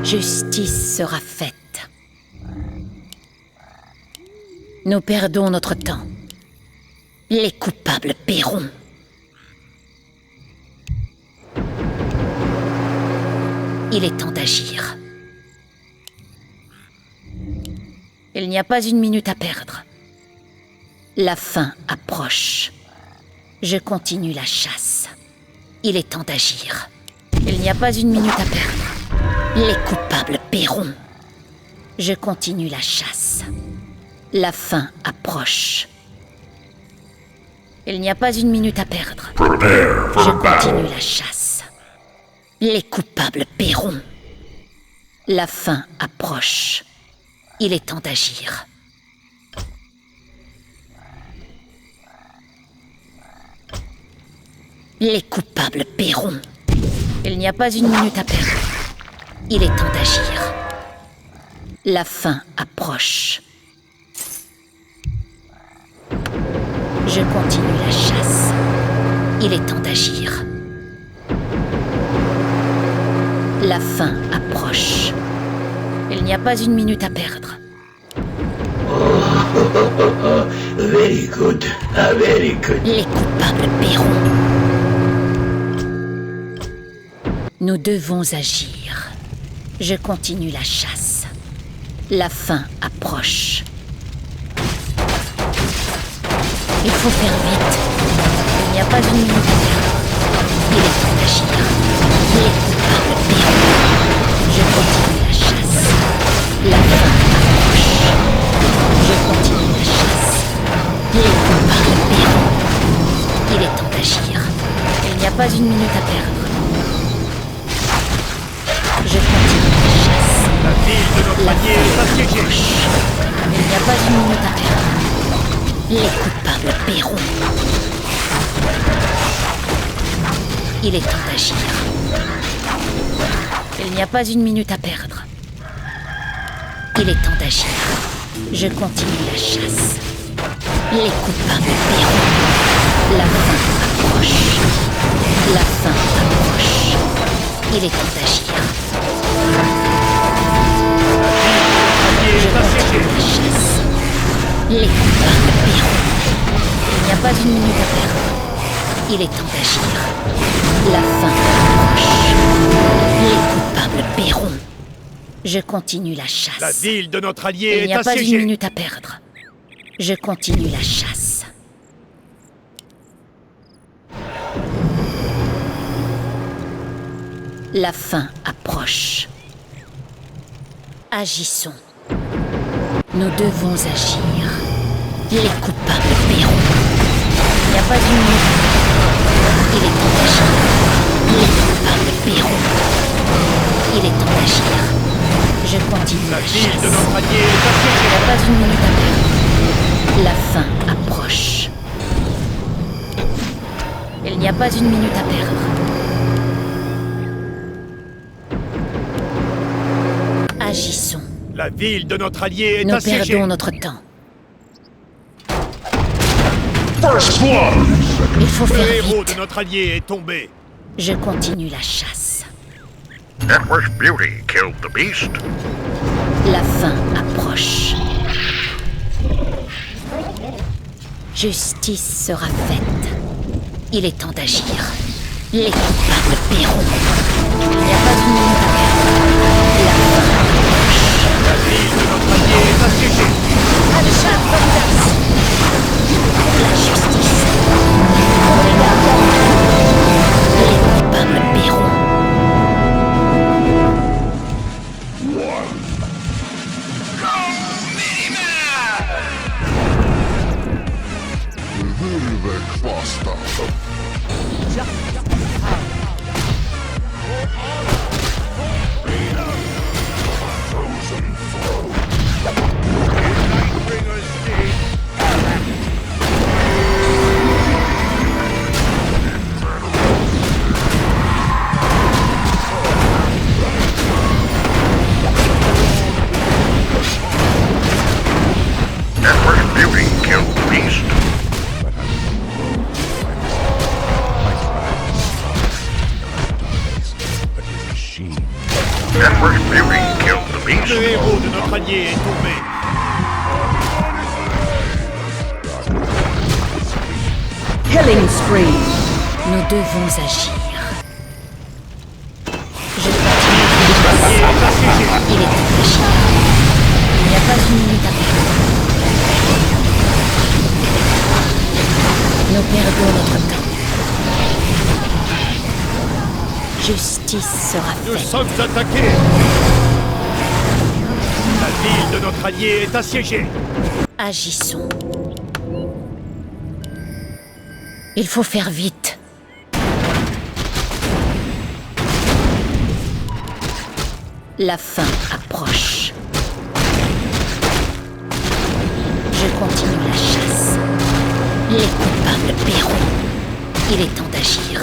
Justice sera faite. Nous perdons notre temps. Les coupables paieront. Il est temps d'agir. Il n'y a pas une minute à perdre. La fin approche. Je continue la chasse. Il est temps d'agir. Il n'y a pas une minute à perdre. Les coupables paieront. Je continue la chasse. La fin approche. Il n'y a pas une minute à perdre. Je continue la chasse. Les coupables paieront. La fin approche. Il est temps d'agir. Les coupables paieront. Il n'y a pas une minute à perdre. Il est temps d'agir. La fin approche. Je continue la chasse. Il est temps d'agir. La fin approche. Il n'y a pas une minute à perdre. Very good, very good. Les coupables paieront. Nous devons agir. Je continue la chasse. La fin approche. Il faut faire vite. Il n'y a pas une minute à perdre. Il est temps d'agir. Les coupables paieront. Je continue la chasse. La fin approche. Je continue la chasse. Les coupables paieront. Il est temps d'agir. Il n'y a pas une minute à perdre. Je continue la chasse. La ville de notre allié est assiégée. Il n'y a pas une minute à perdre. Les coupables paieront. Il est temps d'agir. Il n'y a pas une minute à perdre. Il est temps d'agir. Je continue la chasse. Les coupables paieront. La fin approche. La fin approche. Il est temps d'agir. Je continue la chasse. Les coupables paieront. Il n'y a pas une minute à perdre. Il est temps d'agir. La fin approche. Les coupables paieront. Je continue la chasse. La ville de notre allié Il est n'y a pas une assiégée. minute à perdre. Je continue la chasse. La fin approche. Agissons. Nous devons agir. Les coupables paieront. Il n'y a pas une minute. Il est temps d'agir. Les coupables paieront. Il est temps d'agir. Je continue La la ville chasse. de notre allié est Il assiégée. n'y a pas une minute à perdre. La fin approche. Il n'y a pas une minute à perdre. Agissons. La ville de notre allié est Nous assiégée. perdons notre temps. First blood! Il faut Le faire héros vite. de notre allié est tombé. Je continue la chasse. Network's beauty killed the beast. La fin approche. Justice sera faite. Il est temps d'agir. Les coupables paieront. Il n'y a pas une minute à perdre. La fin approche. La ville de notre allié est assiégée. La justice. Les coupables paieront. Network's beauty killed the beast. That first beauty killed the beast. Le héros de notre allié est tombé. Killing spree. Nous devons agir. Je Allié est assiégé. Il est temps d'agir. Il n'y a pas une minute à perdre. Nous perdons notre temps. Justice sera Nous faite. sommes attaqués. La ville de notre allié est assiégée. Agissons. Il faut faire vite. La fin approche. Je continue la chasse. Les coupables paieront. Il est temps d'agir.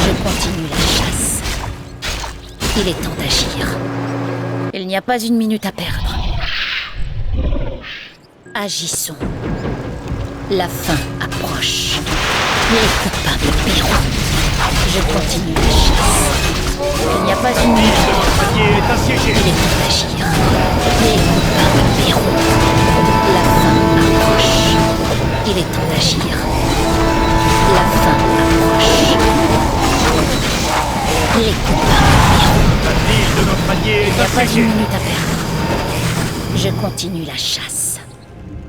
Je continue la chasse. Il est temps d'agir. Il n'y a pas une minute à perdre. Agissons. La fin approche. Les coupables paieront. Je continue la chasse. Il n'y a pas une minute à perdre. Notre allié est assiégé. Il est temps d'agir. Les coupables paieront. La fin approche. Il est temps d'agir. La fin approche. Les coupables paieront. La ville de notre allié Il n'y est a pas assiégée. une minute à perdre. Je continue la chasse.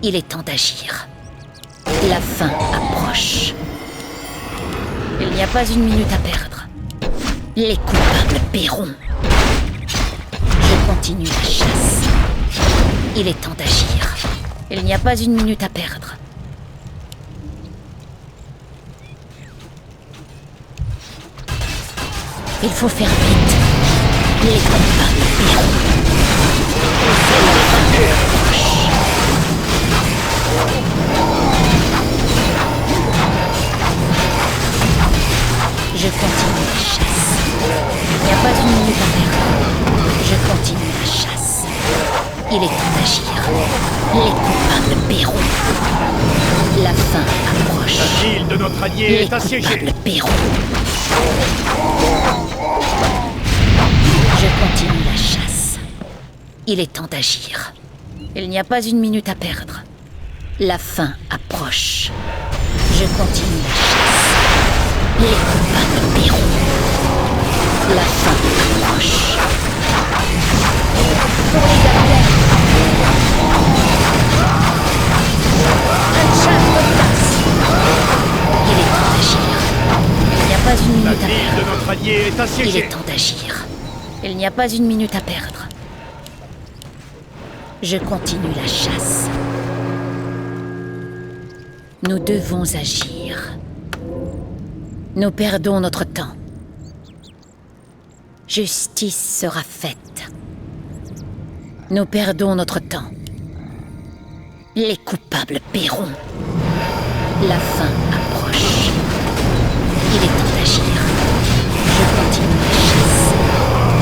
Il est temps d'agir. La fin approche. Il n'y a pas une minute à perdre. Les coupables paieront. Je continue la chasse. Il est temps d'agir. Il n'y a pas une minute à perdre. Il faut faire vite. Les coupables paieront. Je continue la chasse. Il n'y a pas une minute à perdre. Je continue la chasse. Il est temps d'agir. Les coupables paieront. La fin approche. La ville de notre allié Les est assiégée. coupables paieront. Je continue la chasse. Il est temps d'agir. Il n'y a pas une minute à perdre. La fin approche. Je continue la chasse. Les coupables paieront. La fin approche. Un chat de place. Il est temps d'agir. Il n'y a pas une La minute à ville perdre. de notre allié est Il est assiégée. temps d'agir. Il n'y a pas une minute à perdre. Je continue la chasse. Nous devons agir. Nous perdons notre temps. Justice sera faite. Nous perdons notre temps. Les coupables paieront. La fin approche. Il est temps d'agir. Je continue la chasse.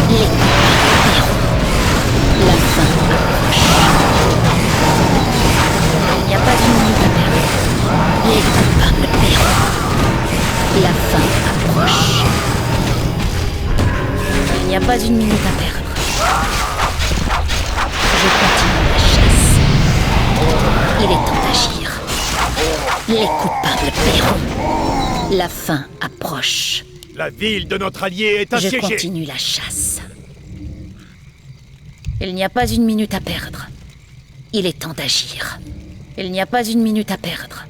Les coupables paieront. La fin approche. Il n'y a pas une minute à perdre. Les coupables paieront. La fin approche. Il n'y a pas une minute à perdre. Je continue la chasse. Il est temps d'agir. Les coupables paieront. La fin approche. La ville de notre allié est Je assiégée. continue la chasse. Il n'y a pas une minute à perdre. Il est temps d'agir. Il n'y a pas une minute à perdre.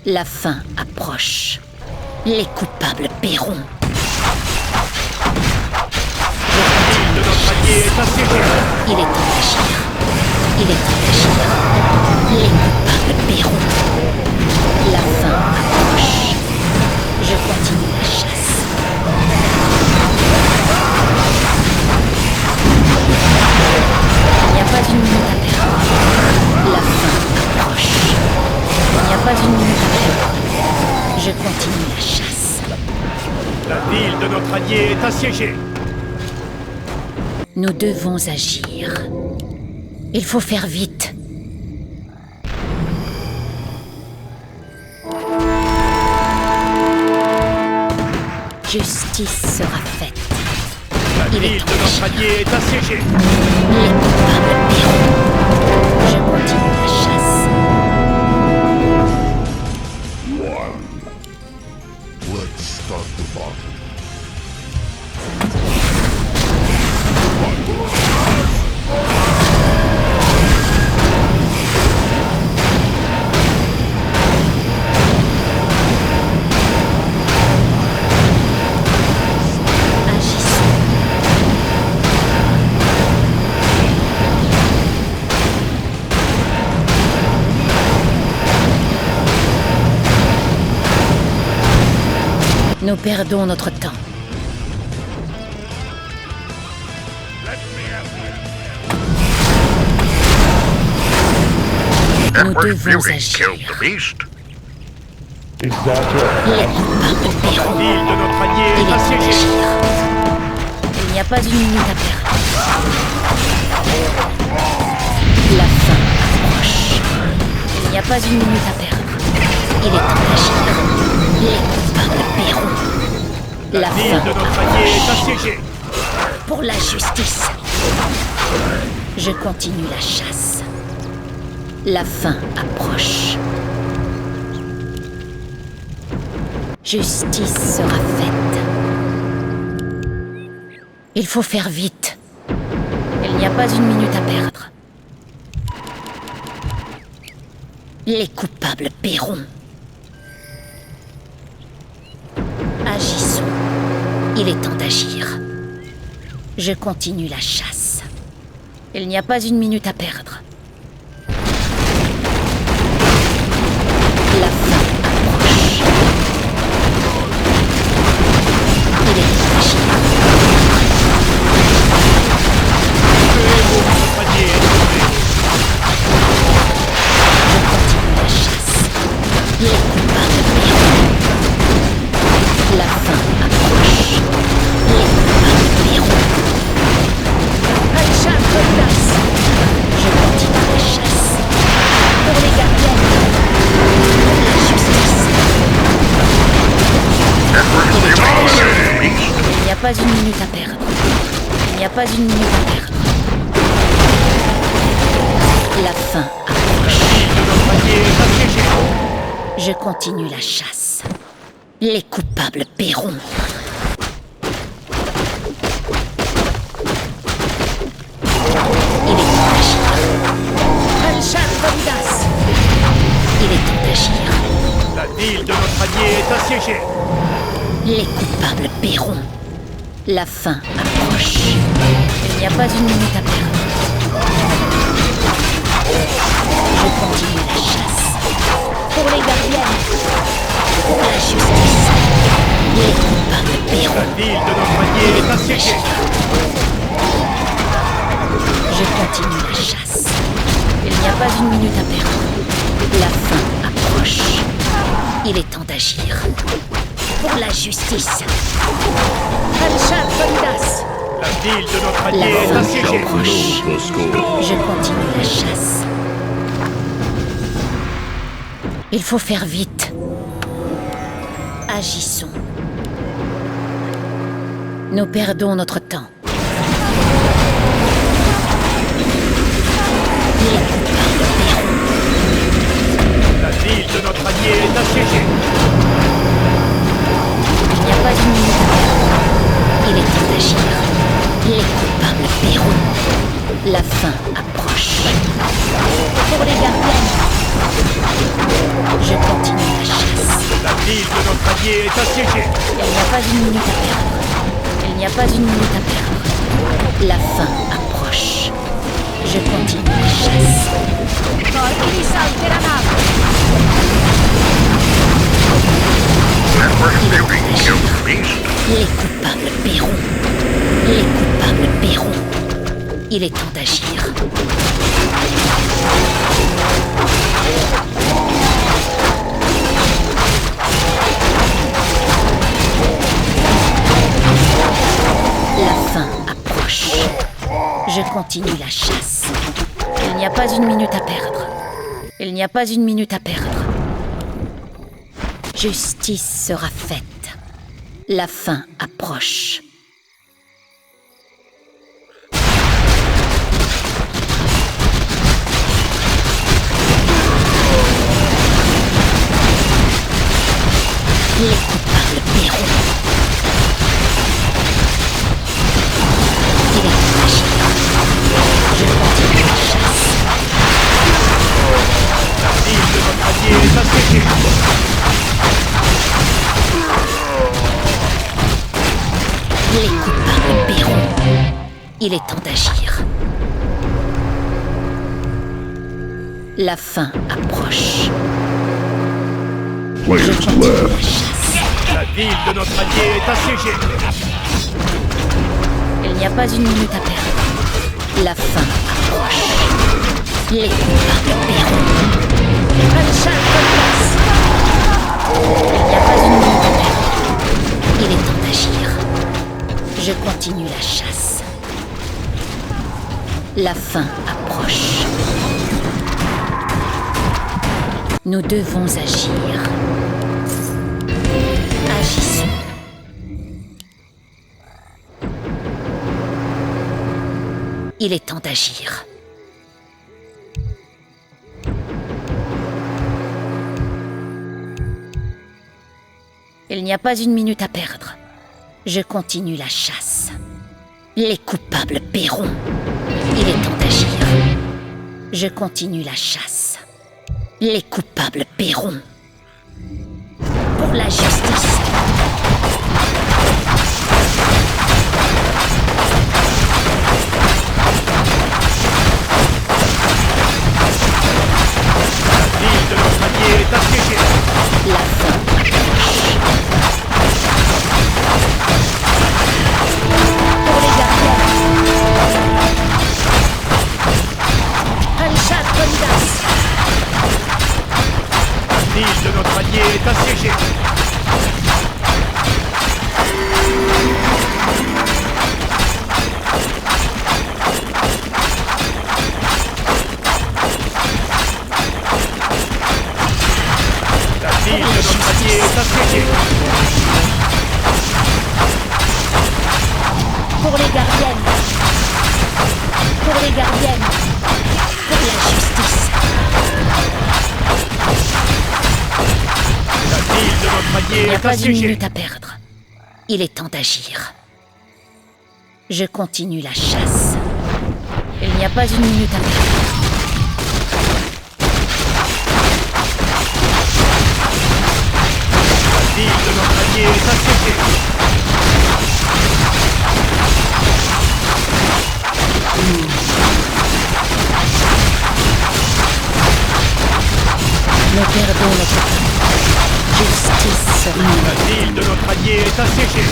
La fin approche. Les coupables paieront. De notre allié est assiégée. Il est temps d'agir. Il est temps d'agir. Les coupables paieront. La fin approche. Je continue la chasse. Il n'y a pas une minute à perdre. La fin approche. Il n'y a pas une minute à perdre. Je continue la chasse. La ville de notre allié est assiégée. Nous devons agir. Il faut faire vite. Justice sera faite. La Il est ville temps de notre d'agir. allié est assiégée. Les coupables paieront. Je continue la chasse. Let's start the battle. Agissons. Nous perdons notre temps. Nous Edward devons Fury agir. killed the beast. Les coupables La paieront. ville de notre allié Il est est temps assiégée. d'agir. Il n'y a pas une minute à perdre. La fin approche. Il n'y a pas une minute à perdre. Il est temps d'agir. Les coupables paieront. La La ville fin de notre allié est approche. assiégée. Pour la justice. Je continue la chasse. La fin approche. Justice sera faite. Il faut faire vite. Il n'y a pas une minute à perdre. Les coupables paieront. Agissons. Il est temps d'agir. Je continue la chasse. Il n'y a pas une minute à perdre. La fin approche. Il est temps d'agir. Notre allié est tombé. Je continue la chasse. Les coupables paieront. La fin approche. Les coupables paieront. Je continue la chasse. Pour les gardiennes. Pour la justice. Edward Il est temps Fury d'agir. killed the beast. Il n'y a pas une minute à perdre. Il n'y a pas une minute à perdre. La fin approche. La ville de notre allié est assiégée. Je continue la chasse. Les coupables paieront. Il est temps d'agir. Il est temps d'agir. La ville de notre allié est assiégée. Les coupables paieront. La fin approche. Il n'y a pas une minute à perdre. Je continue la chasse. Pour les gardiennes. Pour la justice. Les coupables La paieront. ville de notre allié est assiégée. Je continue la chasse. Il n'y a pas une minute à perdre. La fin approche. Il est temps d'agir. Pour la justice. La ville de notre La allié est fin assiégée. approche. Je continue la chasse. Il faut faire vite. Agissons. Nous perdons notre temps. Les coupables paieront. La ville de notre allié est assiégée. Il n'y a pas une minute à perdre. Il est temps d'agir. Les coupables paieront. La fin approche. Pour les gardiennes. Je continue la chasse. La ville de notre allié est assiégée. Il n'y a pas une minute à perdre. Il n'y a pas une minute à perdre. La fin approche. Je continue la chasse. Edward Fury killed the beast. Les coupables paieront. Les coupables paieront. Il est temps d'agir. La fin approche. Je continue la chasse. Il n'y a pas une minute à perdre. Il n'y a pas une minute à perdre. Justice sera faite. La fin approche. Il est temps d'agir. La fin approche. Je Players continue la left. chasse. La ville de notre allié est assiégée. Il n'y a pas une minute à perdre. La fin approche. Les coupables paieront. Rachel Podcast. Il n'y a pas une minute à perdre. Il est temps d'agir. Je continue la chasse. La fin approche. Nous devons agir. Agissons. Il est temps d'agir. Il n'y a pas une minute à perdre. Je continue la chasse. Les coupables paieront. Il est temps d'agir. Je continue la chasse. Les coupables paieront. Pour la justice. La ville de notre allié est assiégée. La fin approche. Pour les gardiens. Anshat Kondas. La ville de notre allié est assiégée. La ville de notre allié est assiégée. Pour les gardiennes. Pour les gardiennes. Pour la justice. La ville de notre Il allié n'y a est pas une assiégée. minute à perdre. Il est temps d'agir. Je continue la chasse. Il n'y a pas une minute à perdre. La ville de notre allié est assiégée. Nous perdons notre temps. Justice sera La ville de notre allié est assiégée.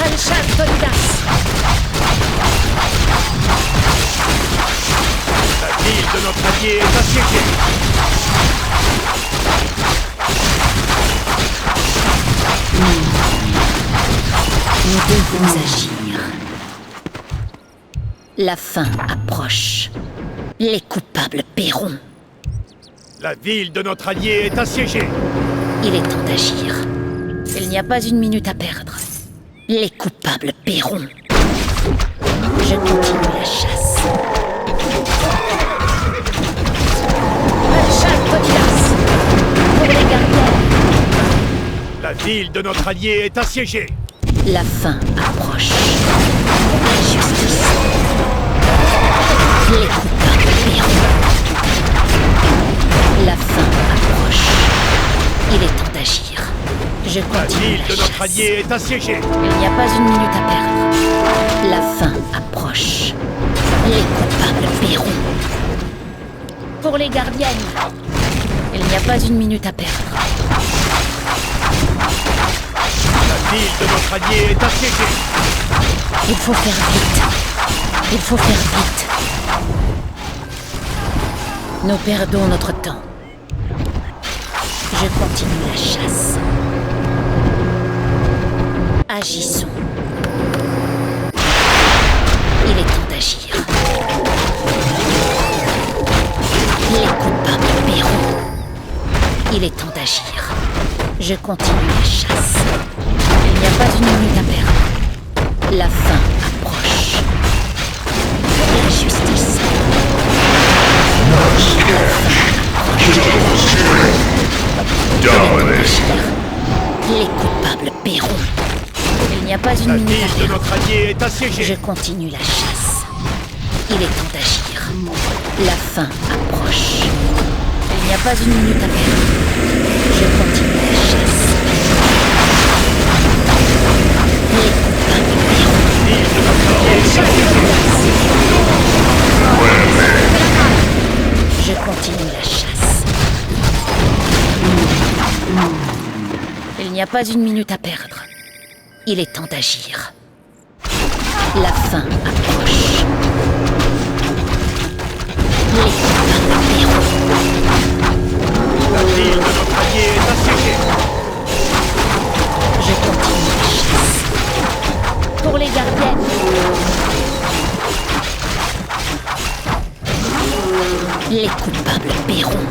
Anshat Kondas. La ville de notre allié est assiégée. Nous devons agir. La fin approche. Les coupables paieront. La ville de notre allié est assiégée. Il est temps d'agir. Il n'y a pas une minute à perdre. Les coupables paieront. Je continue la chasse. Anshat Kondas. Pour les gardiens. La ville de notre allié est assiégée. La fin approche. La justice. Les coupables paieront. La fin approche. Il est temps d'agir. Je La continue ville la de notre chasse. allié est assiégée. Il n'y a pas une minute à perdre. La fin approche. Les coupables paieront. Pour les gardiennes. Il n'y a pas une minute à perdre. La ville de notre allié est assiégée. Il faut faire vite. Il faut faire vite. Nous perdons notre temps. Je continue la chasse. Agissons. Il est temps d'agir. Les coupables paieront. Il est temps d'agir. Je continue la chasse. Il n'y a pas une minute à perdre. La fin approche. La justice. Dominate. Les coupables paieront. Il n'y a pas une La minute à ville de perdre. notre allié est Je assiégée. continue la chasse. Il est temps d'agir. La fin approche. Il n'y a pas une minute à perdre. Je continue la chasse. Les coupables paieront. Je continue la chasse. Il n'y a pas une minute à perdre. Il est temps d'agir. La fin approche. Les coupables paieront. La ville de notre allié est assiégée. Je continue la chasse. Pour les gardiennes. Les coupables paieront.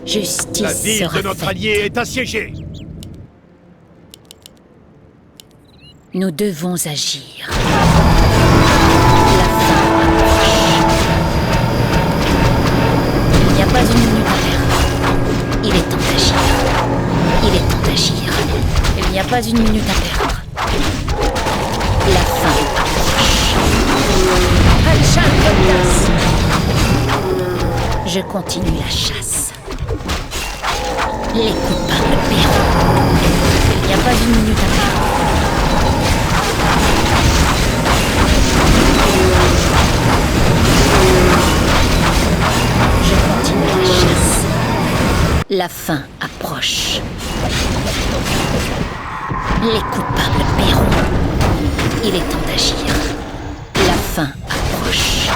Justice La ville sera de notre faite. allié est assiégée. Nous devons agir. La fin approche. Il n'y a pas une minute à perdre. Il est temps d'agir. Il est temps d'agir. Il n'y a pas une minute à perdre. La fin approche. Je continue la chasse. Les coupables paieront. Il n'y a pas une minute à perdre. Je continue la chasse. La fin approche. Les coupables paieront. Il est temps d'agir. La fin approche.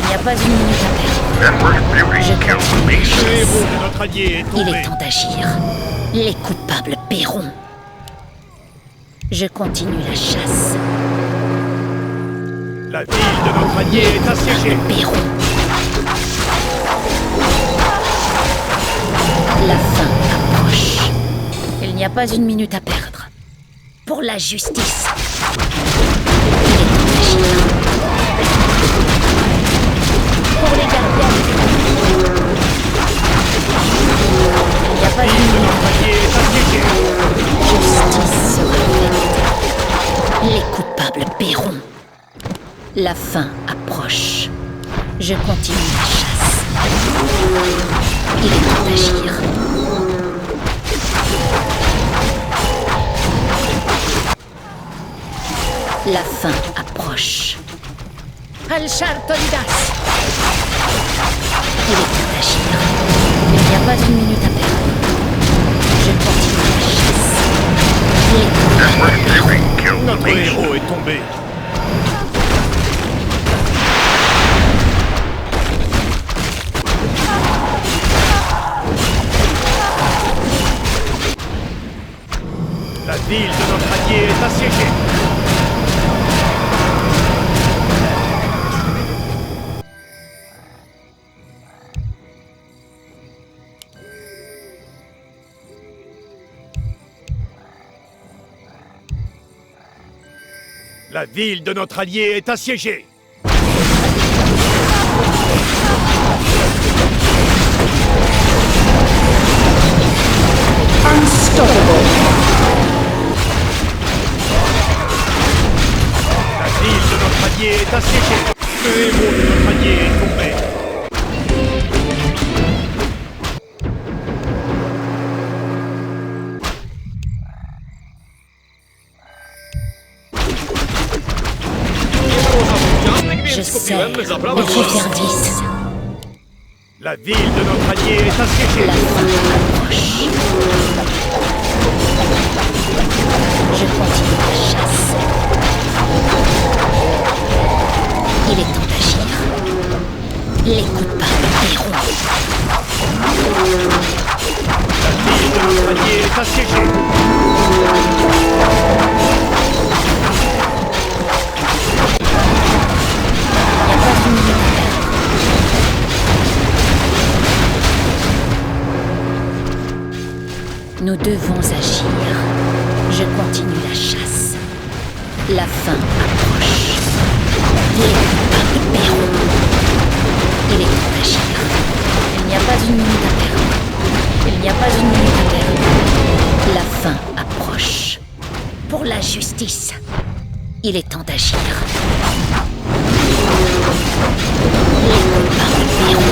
Il n'y a pas une minute à perdre. Network beauty Je kills continue la beasts. Le héros chasse. de notre allié est Il tombé. est temps d'agir. Les coupables paieront. Je continue la chasse. La ville de notre allié est assiégée. Paieront. La fin approche. Il n'y a pas une minute à perdre. Pour la justice. Il est temps d'agir. Pour les gardiens. Il n'y a pas une minute à perdre. Allié est assiégé. Justice sera faite. Les coupables paieront. La fin approche. Je continue la chasse. Il est temps d'agir. La fin approche. Al-Shartolidas. Il est temps d'agir. Il n'y a pas une minute à perdre. Je continue la chasse. Les Network beauty kills Notre beasts. héros est tombé. La ville de notre allié est assiégée. La ville de notre allié est assiégée. Unstoppable. La ville de notre allié est assiégée. Le héros de notre allié est tombé. Je sais, il faut faire vite. La ville de notre allié est assiégée. La fin approche. Je continue la chasse. Il est temps d'agir. Les coupables paieront. La ville de notre allié est assiégée. Il n'y a pas une minute à perdre. Nous devons agir. Je continue la chasse. La fin approche. Les coupables paieront. Il est temps d'agir. Il n'y a pas une minute à perdre. Il n'y a pas une minute à perdre. La fin approche. Pour la justice. Il est temps d'agir. Les Pérou.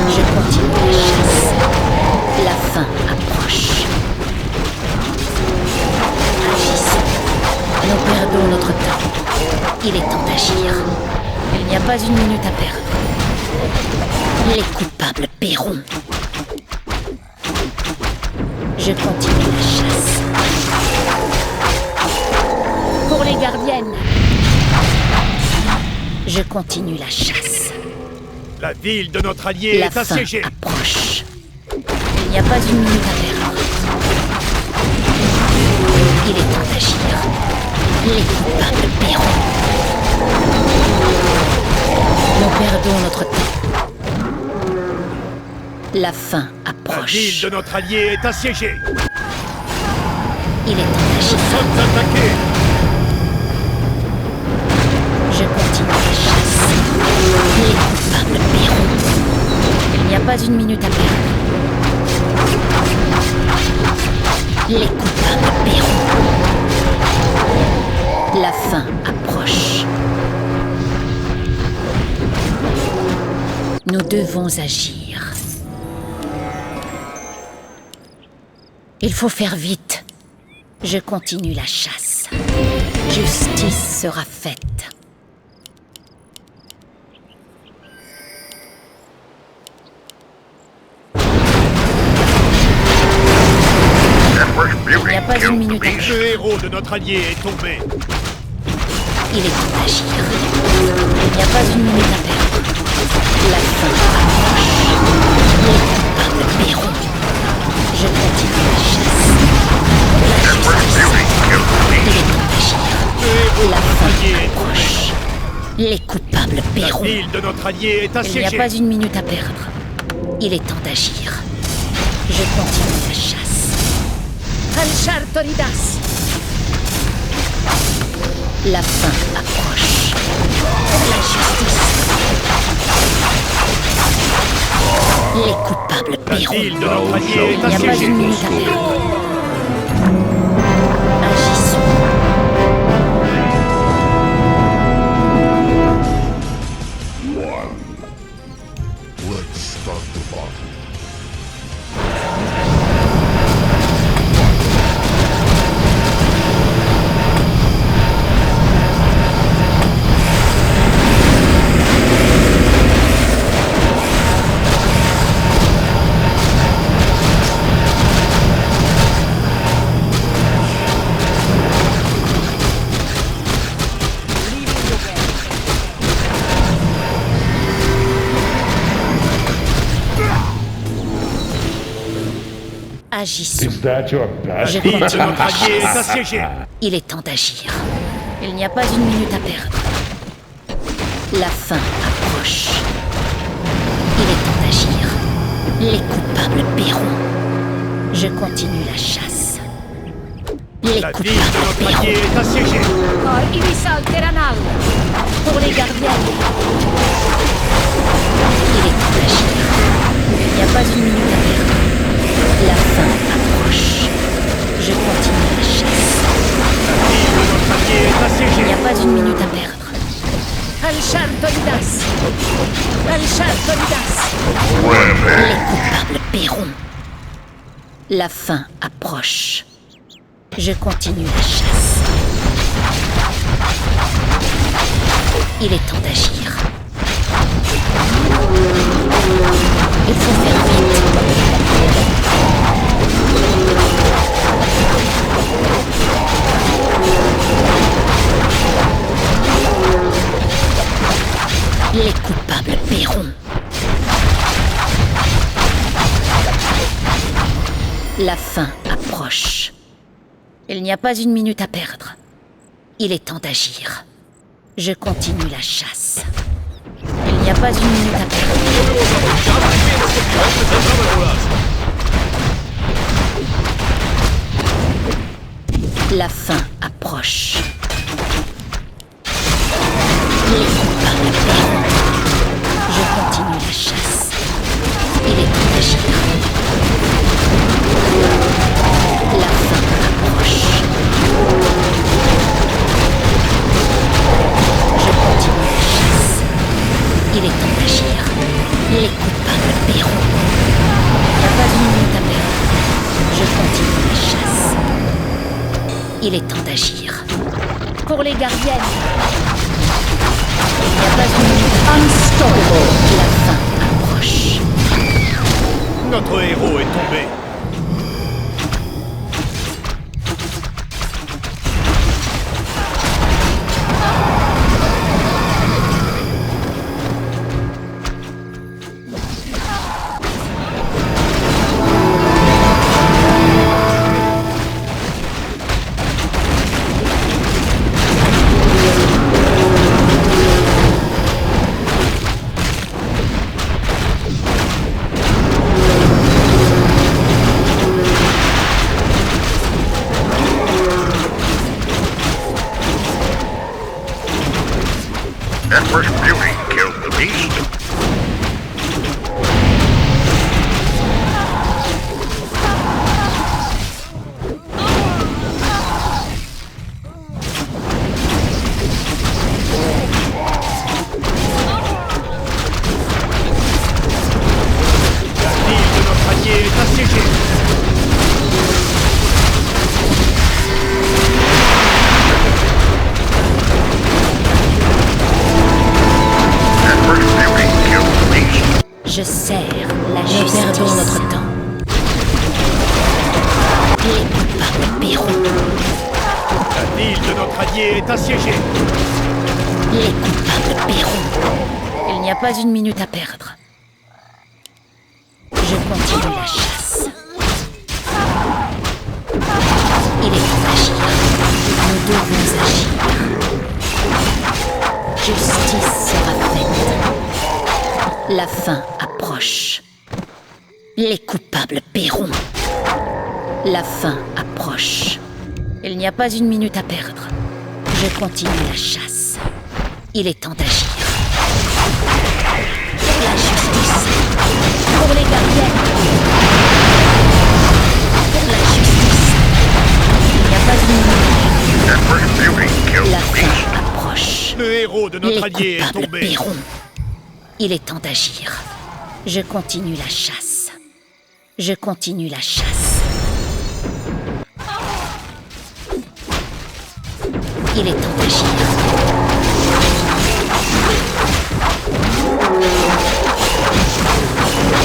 Je continue la chasse. La fin approche. Agissons. Nous perdons notre temps. Il est temps d'agir. Il n'y a pas une minute à perdre. Les coupables paieront. Je continue la chasse. Pour les gardiennes. Je continue la chasse. La ville de notre allié La est fin assiégée. approche. Il n'y a pas une minute à perdre. Il est temps d'agir. Les coupables paieront. Nous perdons notre temps. La fin La approche. ville de notre allié est assiégée. Il est temps Nous d'agir. sommes attaqués. Je continue la chasse. Les coupables paieront. Il n'y a pas une minute à perdre. Les coupables paieront. La fin approche. Nous devons agir. Il faut faire vite. Je continue la chasse. Justice sera faite. Network Il n'y a muting pas une killed the minute à beast. perdre. Le héros de notre allié est tombé. Il est temps d'agir. Il n'y a pas une minute à perdre. La fin approche. Les coupables paieront. Je continue la chasse. La Network justice. muting killed the Il beast. est temps d'agir. Le héros La de notre fin allié est tombé. approche. Les coupables La paieront. ville de notre allié est Il n'y a assiégée. pas une minute à perdre. Il est temps d'agir. Je continue la chasse. Alchartoridas. La fin approche. La justice. Les coupables La paieront. ville de notre allié est Il n'y a pas assiégée. une minute à perdre. Agissons. Let's start the battle. Agissons. Is that your Je best? La ville de continue notre la allié est chasse. assiégée. Il est temps d'agir. Il n'y a pas une minute à perdre. La fin approche. Il est temps d'agir. Les coupables paieront. Je continue la chasse. Les La ville de coupables notre paieront. allié est assiégée. Pour les gardiennes. Il est temps d'agir. Il n'y a pas une minute à perdre. La fin approche. Je continue la chasse. La ville de notre allié est Il n'y assiégée. a pas une minute à perdre. Alchartoridas. Alchartoridas. Les coupables paieront. La fin approche. Je continue la chasse. Il est temps d'agir. Il faut faire vite. Les coupables paieront. La fin approche. Il n'y a pas une minute à perdre. Il est temps d'agir. Je continue la chasse. Il n'y a pas une minute à perdre. La fin approche. Les coupables paieront. Je continue la chasse. Il est temps d'agir. La fin approche. Je continue la chasse. Il est temps d'agir. Il est temps d'agir. Pour les gardiennes. Il n'y a pas une minute. Unstoppable. La fin approche. Notre héros est tombé. Empress Beauty killed the beast. La ville de notre allié est assiégée. Empress Beauty killed the beast. Je sers la Nous justice. perdons notre temps. Les coupables paieront. La ville de notre allié est assiégée. Les coupables paieront. Il n'y a pas une minute à perdre. Je continue la chasse. Il est temps d'agir. Nous devons agir. Justice sera faite. La fin approche. Les coupables paieront. La fin approche. Il n'y a pas une minute à perdre. Je continue la chasse. Il est temps d'agir. Pour la justice. Pour les gardiennes. Pour la justice. Il n'y a pas une minute. Empress Beauty killed La the beast. fin approche. Le héros de Les notre allié est coupables tombé. paieront. Il est temps d'agir. Je continue la chasse. Je continue la chasse. Il est temps d'agir.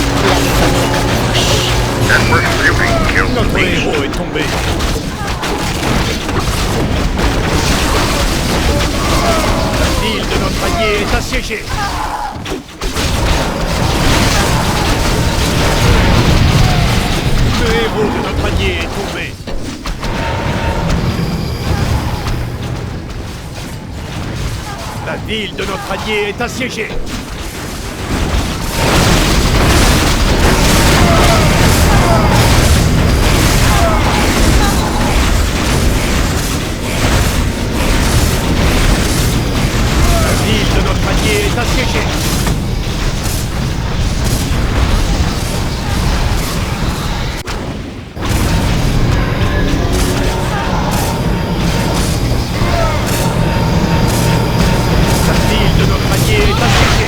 La fin approche. Empress Beauty killed the Notre beast. héros est tombé. La ville de notre allié est assiégée. Le héros de notre allié est tombé. La ville de notre allié est assiégée. La ville de notre allié est assiégée. La ville de notre allié est assiégée.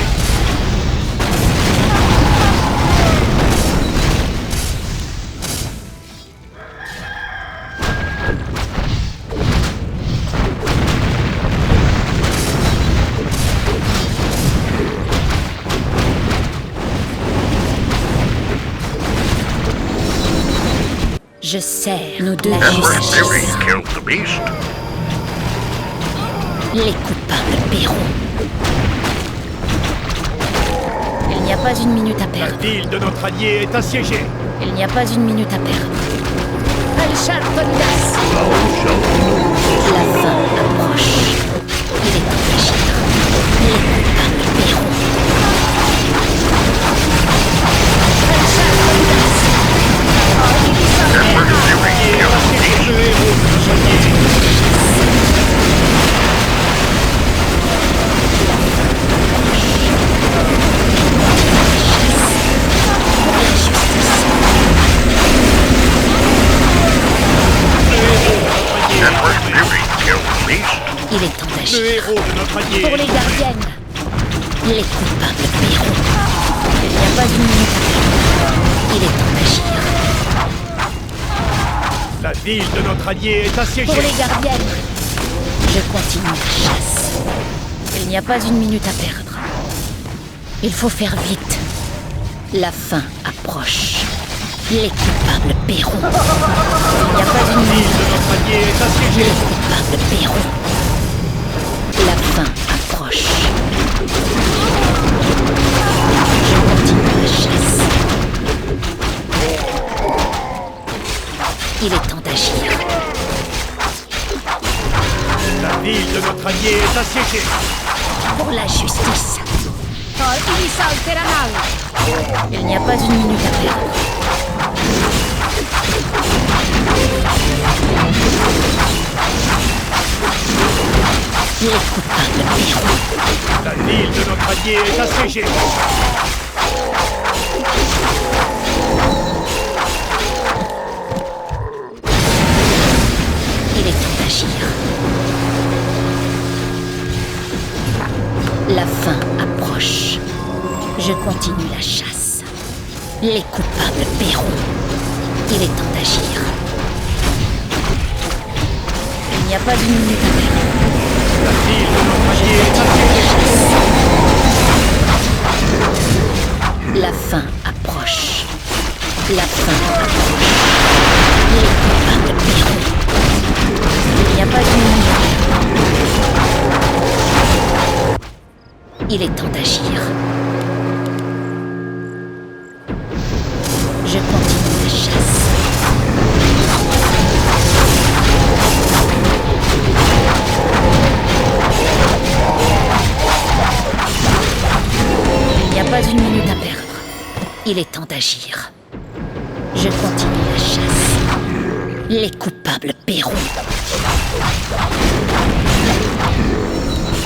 Je sers la Empress Beauty justice. killed the beast. Les coupables paieront. Il n'y a pas une minute à La perdre. ville de notre allié est assiégée. Il n'y a pas une minute à perdre. Al-Shartondas. La fin approche. Il est temps d'agir. Les coupables paieront. Al-Shartondas. Empress Beauty killed the beast. Le héros de notre allié. Empress Beauty killed the beast. Il est temps Le d'agir. héros de notre allié. Pour les gardiennes. Les coupables paieront. Il n'y a pas une minute à perdre. Il est temps d'agir. La ville de notre allié est assiégée. Pour les gardiennes, je continue la chasse. Il n'y a pas une minute à perdre. Il faut faire vite. La fin approche. Les coupables paieront. Il n'y a pas une La ville minute. de notre allié est Les assiégée. coupables paieront. La fin approche. Je continue la chasse. Il est temps d'agir. La ville de notre allié est assiégée. Pour la justice. Il n'y a pas une minute à perdre. Les coupables paieront. La ville de notre allié est assiégée. Il est temps d'agir. La fin approche. Je continue la chasse. Les coupables paieront. Il est temps d'agir. Il n'y a pas une minute à perdre. La ville de notre allié est assiégée. La fin approche. La fin approche. Les coupables paieront. Il n'y a pas une minute à perdre. Il est temps d'agir. Je continue la chasse. Il n'y a pas une minute à perdre. Il est temps d'agir. Je continue la chasse. Les coupables paieront.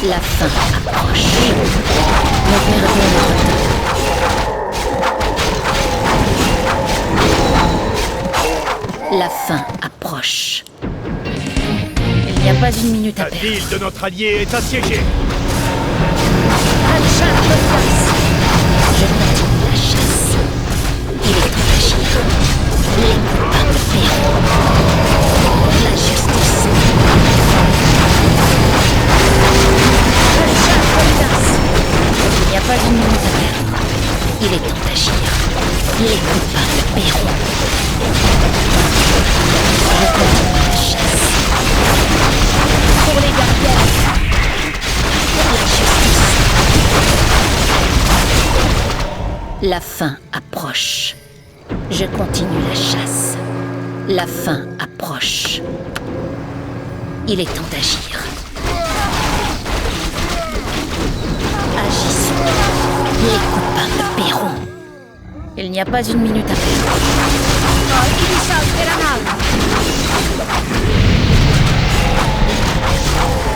La fin approche. Ne perdons notre temps. La fin approche. Il n'y a pas une minute à La perdre. ville de notre allié est assiégée. Je continue la chasse. Il est temps d'agir. Les coupables paieront. La justice. Il n'y a pas une minute à perdre. Il est temps d'agir. Les coupables paieront. Je continue la chasse. Pour les gardiens. Pour la justice. La fin approche. Je continue la chasse. La fin approche. Il est temps d'agir. Agissons. Les coupables paieront. Il n'y a pas une minute à perdre.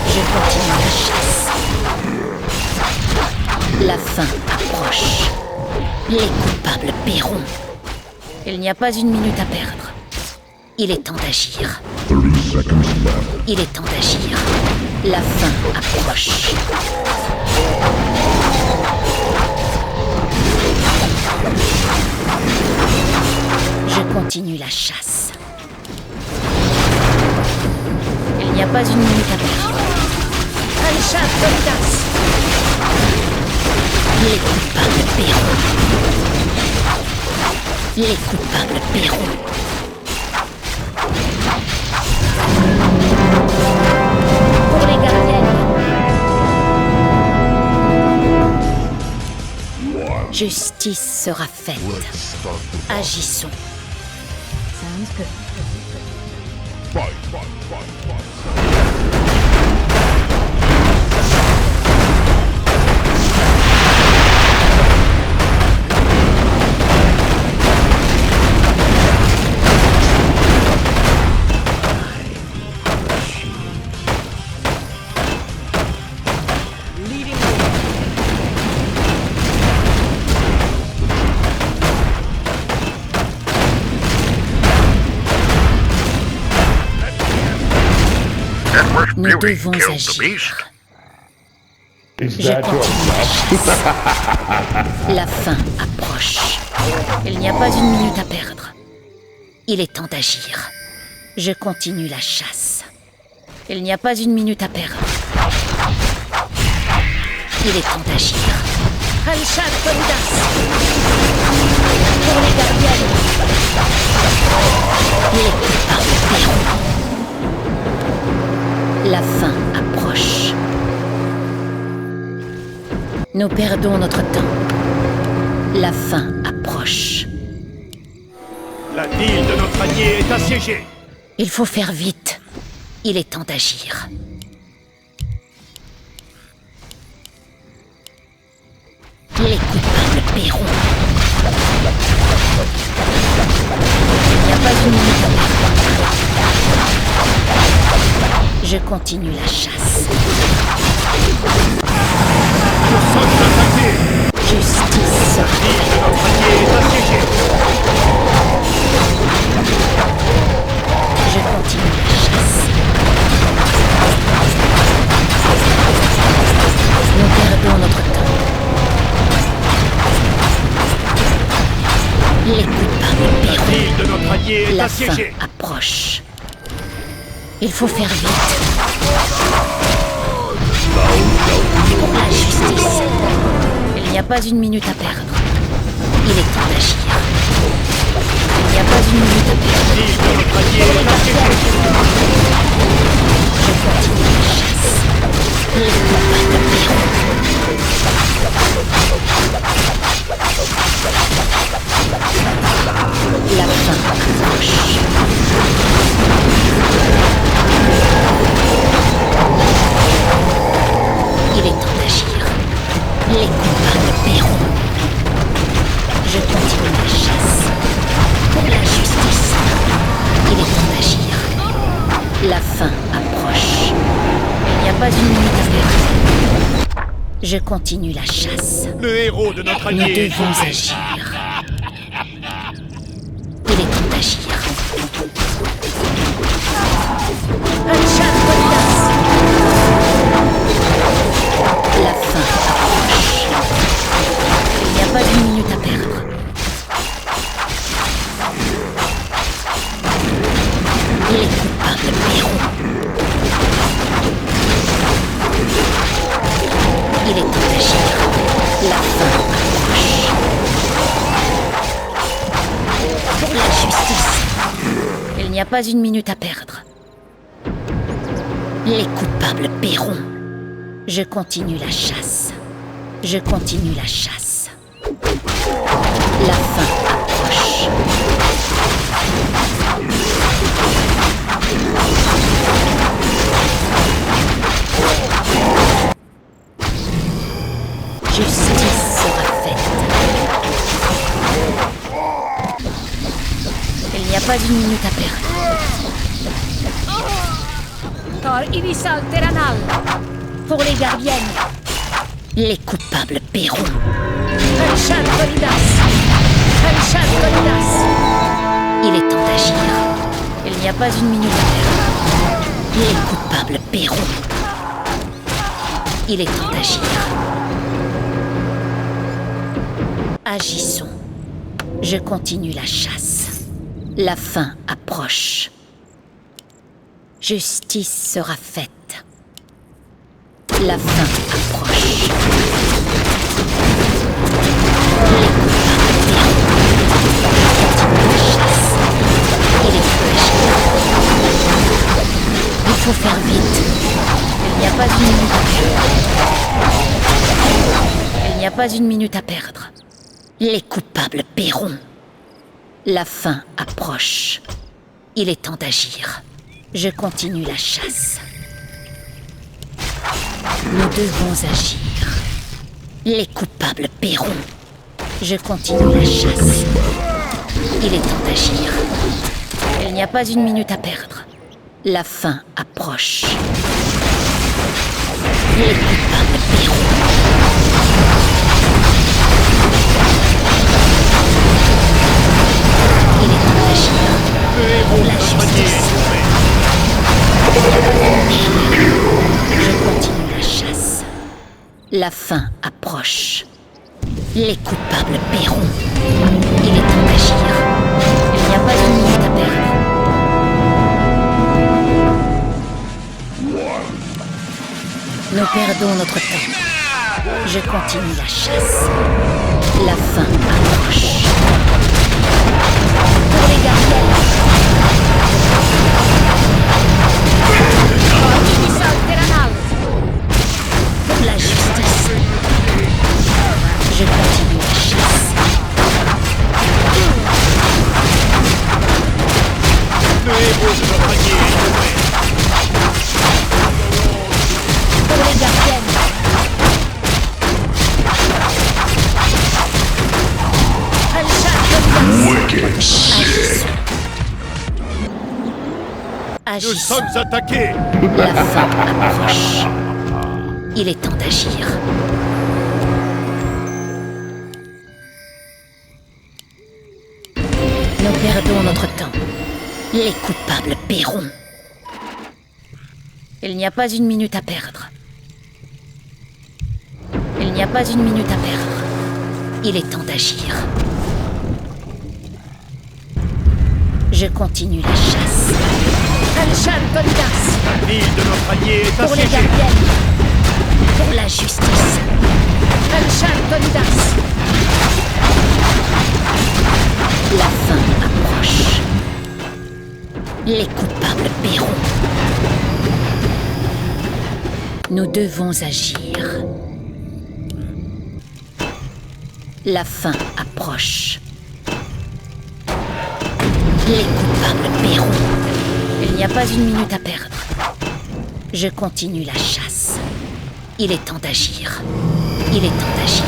Je continue la chasse. La fin approche. Les coupables paieront. Il n'y a pas une minute à perdre. Il est temps d'agir. 30 seconds left. Il est temps d'agir. La fin approche. Je continue la chasse. Il n'y a pas une minute à perdre. Les coupables paieront. Les coupables paieront. Pour les gardiennes. Justice sera faite. Agissons. Edward's Nous beauty devons killed the beast. agir. Je continue la chasse. La fin approche. Il n'y a pas une minute à perdre. Il est temps d'agir. Je continue la chasse. Il n'y a pas une minute à perdre. Il est temps d'agir. Al-Shad Kolidas. Pour les gardiennes. Les coupables paieront. La fin approche. Nous perdons notre temps. La fin approche. La ville de notre allié est assiégée. Il faut faire vite. Il est temps d'agir. Les coupables paieront. Il n'y a pas une minute à perdre. Je continue la chasse. Nous sommes attaqués. Justice. La ville de notre allié est assiégée. Je continue la chasse. Nous perdons notre temps. Les coupables La paieront. ville de notre allié est La fin assiégée. approche. Il faut faire vite. Pour la justice. Il n'y a pas une minute à perdre. Il est temps d'agir. Il n'y a pas une minute à perdre. La ville de notre allié est assiégée. Je continue la chasse. Les coupables paieront. La fin approche. Il est temps d'agir. Les coupables paieront. Je continue la chasse. Pour la justice. Il est temps d'agir. La fin approche. Il n'y a pas une minute à perdre. Je continue la chasse. Le héros de notre Nous allié est devons tombé. agir. Il est temps d'agir. Al-Shad Kolidas. La fin approche. Il n'y a pas une minute à perdre. Les coupables paieront. Il est temps d'agir. La fin approche. Pour la justice. Il n'y a pas une minute à perdre. Les coupables paieront. Je continue la chasse. Je continue la chasse. La fin approche. Justice sera faite. Il n'y a pas une minute à perdre. Tor Irisal Terranal. Pour les gardiennes. Les coupables paieront. Al-Shad Kolidas. Al-Shad Kolidas. Il est temps d'agir. Il n'y a pas une minute à perdre. Les coupables paieront. Il est temps d'agir. Agissons. Je continue la chasse. La fin approche. Justice sera faite. La fin approche. Les coupables paieront. Je continue la chasse. Il est temps d'agir. Il faut faire vite. Il n'y a pas une minute à perdre. Il n'y a pas une minute à perdre. Les coupables paieront. La fin approche. Il est temps d'agir. Je continue la chasse. Nous devons agir. Les coupables paieront. Je continue la chasse. Il est temps d'agir. Il n'y a pas une minute à perdre. La fin approche. Les coupables paieront. Il est temps d'agir. Le héros de La notre allié justice. est tombé. Je continue la chasse. La fin approche. Les coupables paieront. Il est temps d'agir. Il n'y a pas une minute à perdre. Nous perdons notre temps. Je continue la chasse. La fin approche. Pour les gardiens. Pour la justice. Je continue la chasse. Le héros de notre allié est tombé. Pour les gardiennes. Wicked sick. Nous Agissons. sommes attaqués. La fin approche. Il est temps d'agir. Nous perdons notre temps. Les coupables paieront. Il n'y a pas une minute à perdre. Il n'y a pas une minute à perdre. Il est temps d'agir. Je continue la chasse. La ville de notre allié est Pour les assiégée. gardiennes. Pour la justice. La fin approche. Les coupables paieront. Nous devons agir. La fin approche. Les coupables paieront. Il n'y a pas une minute à perdre. Je continue la chasse. Il est temps d'agir. Il est temps d'agir.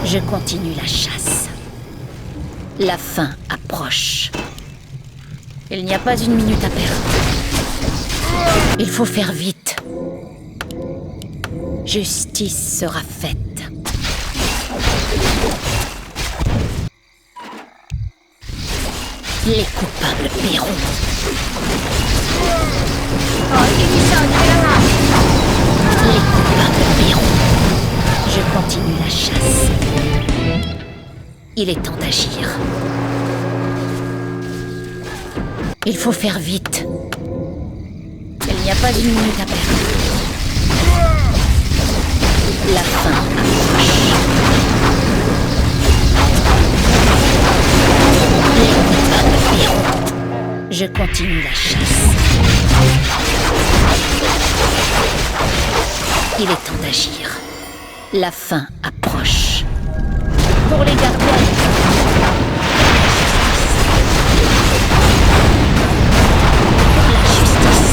Je continue la chasse. La fin approche. Il n'y a pas une minute à perdre. Il faut faire vite. Justice sera faite. Les coupables paieront. Les coupables paieront. Je continue la chasse. Il est temps d'agir. Il faut faire vite. Il n'y a pas une minute à perdre. La fin approche. Les coupables paieront. Je continue la chasse. Il est temps d'agir. La fin approche. Pour les gardiens. Pour la justice.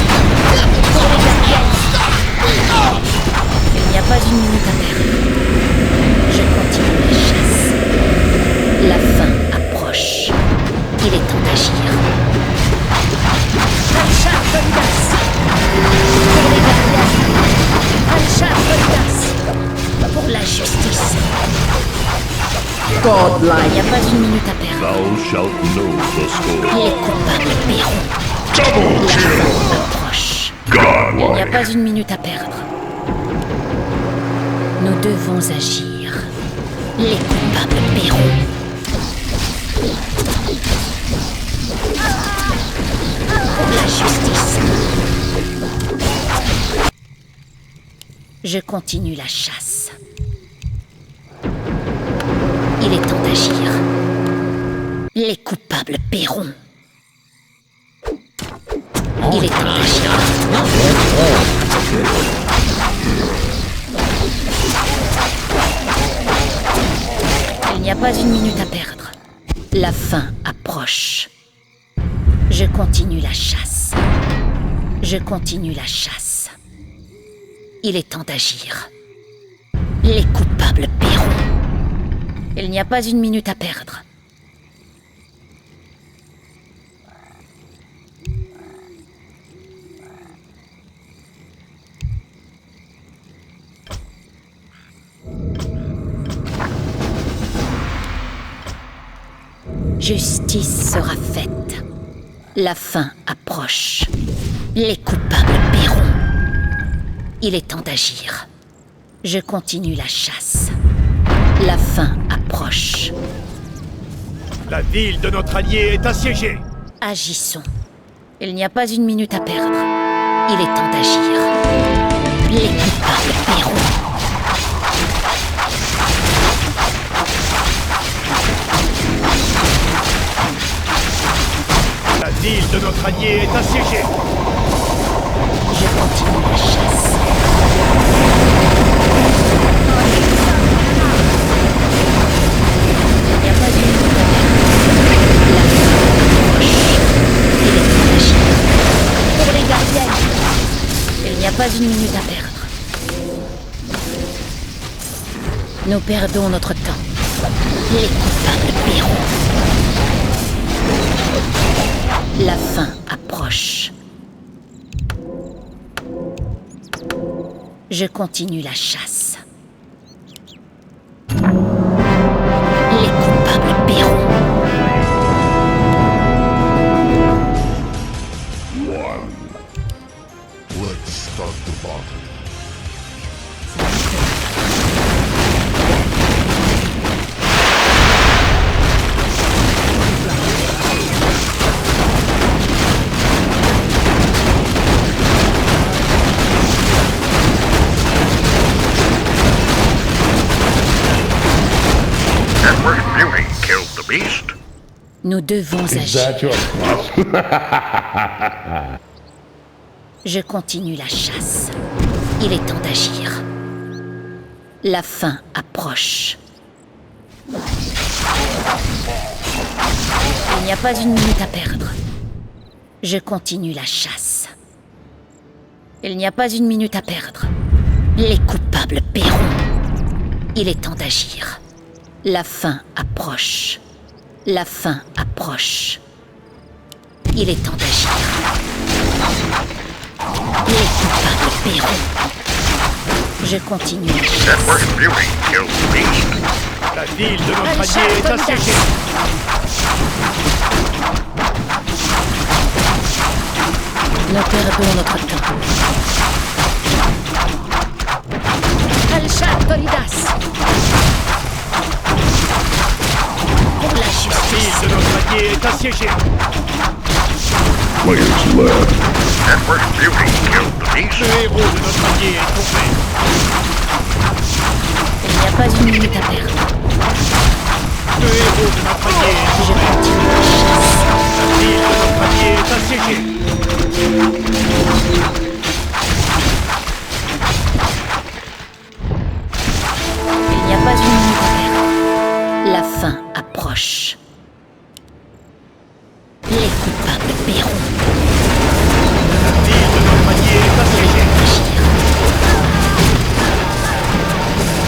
Pour les gardiens. Il n'y a pas une minute à perdre. Je continue la chasse. La fin approche. Il est temps d'agir. Pour les gardiens. Pour la justice. Il n'y Godlike. a pas une minute à perdre. Thou shalt know the score. Les coupables paieront. Double La kill. fin approche. Il n'y a Godlike. pas une minute à perdre. Nous devons agir. Les coupables paieront. Pour la justice. Je continue la chasse. Il est temps d'agir. Les coupables paieront. Il est temps d'agir. Il n'y a pas une minute à perdre. La fin approche. Je continue la chasse. Je continue la chasse. Il est temps d'agir. Les coupables paieront. Il n'y a pas une minute à perdre. Justice sera faite. La fin approche. Les coupables paieront. Il est temps d'agir. Je continue la chasse. La fin approche. La ville de notre allié est assiégée. Agissons. Il n'y a pas une minute à perdre. Il est temps d'agir. Les coupables paieront. La ville de notre allié est assiégée. Je continue la chasse. Il n'y a pas une minute à perdre. La fin approche. Il est temps d'agir. Pour les gardiennes, il n'y a pas une minute à perdre. Nous perdons notre temps. Les coupables paieront. La fin approche. Je continue la chasse. Les coupables paieront. Let's start the battle. Edward Beauty killed the beast. Nous devons Is agir. that your Je continue la chasse. Il est temps d'agir. La fin approche. Il n'y a pas une minute à perdre. Je continue la chasse. Il n'y a pas une minute à perdre. Les coupables paieront. Il est temps d'agir. La fin approche. La fin approche. Il est temps d'agir. Les coupables paieront. Je continue la chasse. Edward Beauty killed the beast. La ville de notre allié est assiégée. Nous perdons notre temps. Al-Shattolidas. Pour la La justice. ville de notre allié est assiégée. Players left. Edward Beauty killed the beast. Le héros de notre allié est tombé. Il n'y a pas une minute à perdre. Le héros de notre allié est Je tombé. continue la chasse. La ville de notre allié est assiégée. Il n'y a pas une minute à perdre. La fin approche. Les coupables paieront. La ville de notre allié est assiégée. Agir.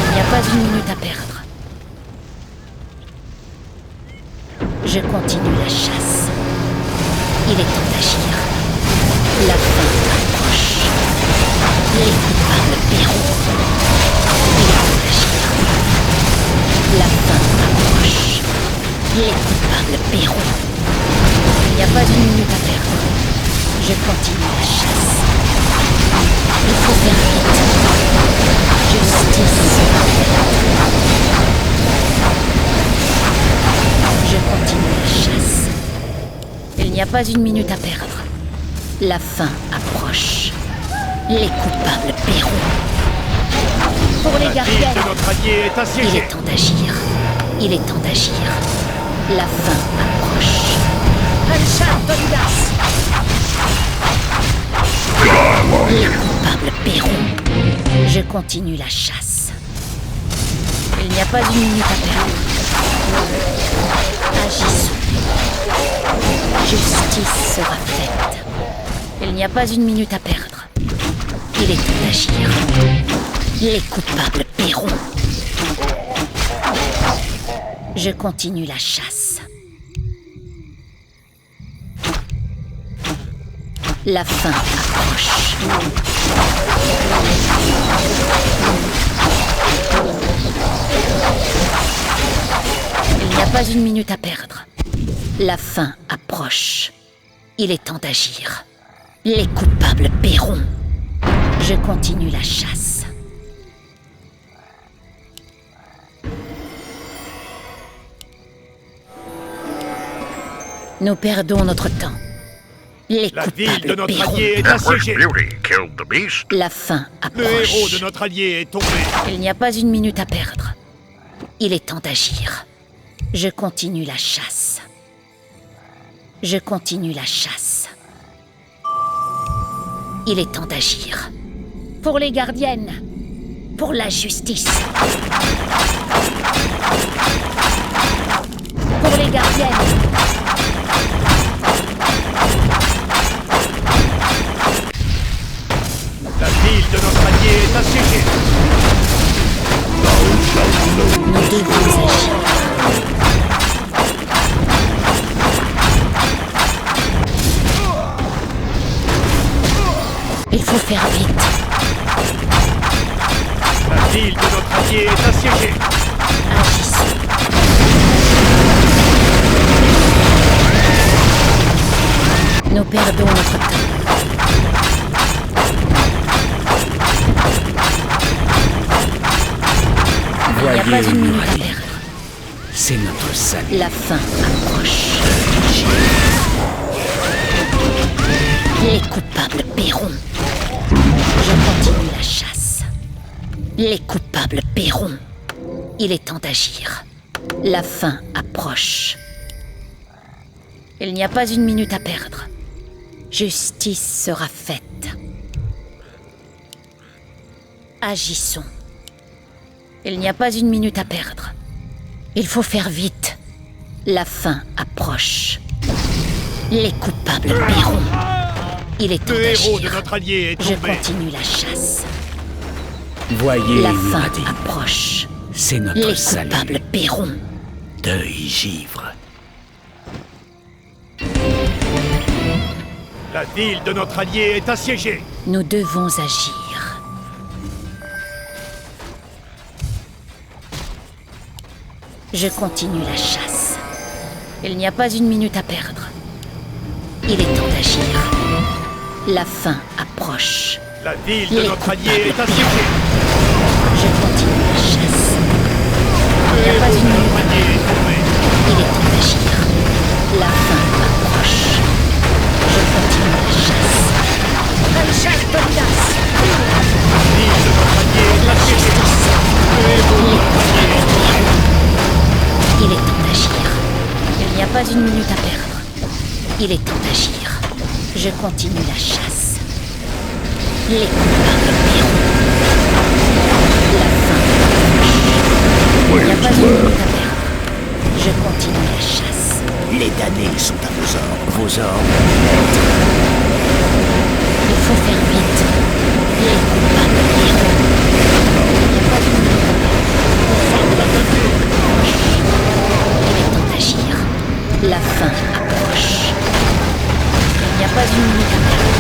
Il n'y a pas une minute à perdre. Je continue la chasse. Il est temps d'agir. La fin approche. Les coupables paieront. Il est temps d'agir. La fin approche. Les coupables paieront. Il n'y a pas une minute à perdre. Je continue la chasse. Il faut faire vite. Justice sera faite. Je continue la chasse. Il n'y a pas une minute à perdre. La fin approche. Les coupables paieront. Pour les La ville gardiennes, de notre allié est il assiégée. est temps d'agir. Il est temps d'agir. La fin approche. Al-Shattolidas. Les coupables paieront. Je continue la chasse. Il n'y a pas une minute à perdre. Agissons. Justice sera faite. Il n'y a pas une minute à perdre. Il est temps d'agir. Les coupables paieront. Je continue la chasse. La fin approche. Il n'y a pas une minute à perdre. La fin approche. Il est temps d'agir. Les coupables paieront. Je continue la chasse. Nous perdons notre temps. Les La ville de coupables notre paieront. allié est That first assiégée. beauty killed the beast. La fin Le héros approche. de notre allié est tombé. Il n'y a pas une minute à perdre. Il est temps d'agir. Je continue la chasse. Je continue la chasse. Il est temps d'agir. Pour les gardiennes. Pour la justice. Pour les gardiennes. La ville de notre allié est assiégée. Nous devons agir. Il faut faire vite. La ville de notre allié est assiégée. Agissons. Nous perdons notre temps. Il n'y a pas une minute à perdre. C'est notre salut. La fin approche. Les coupables paieront. Je continue la chasse. Les coupables paieront. Il est temps d'agir. La fin approche. Il n'y a pas une minute à perdre. Justice sera faite. Agissons. Il n'y a pas une minute à perdre. Il faut faire vite. La fin approche. Les coupables paieront. Il est temps Le héros de d'agir. notre allié est Je tombé. continue la chasse. Voyez La fin Muradin. approche. C'est notre Les salut. coupables paieront. Deuil givre. La ville de notre allié est assiégée. Nous devons agir. Je continue la chasse. Il n'y a pas une minute à perdre. Il est temps d'agir. La fin approche. La ville de Les notre allié est coupables assiégée. Je continue la chasse. Il n'y a pas une Notre minute à allié perdre. est tombé. Il est temps d'agir. La fin approche. Je continue la chasse. Une chasse Bonidas. La ville de notre allié est La assiégée. justice. Le héros de notre allié est tombé. Il est temps d'agir. Il n'y a pas une minute à perdre. Il est temps d'agir. Je continue la chasse. Les coupables paieront. La fin approche. Il n'y a pas une minute à perdre. Je continue la chasse. Les damnés sont à vos ordres. Vos ordres. Il faut faire vite. Les coupables paieront. Il n'y a pas une minute à perdre. La fin approche. Il est temps d'agir. La fin approche. Il n'y a pas une minute à perdre.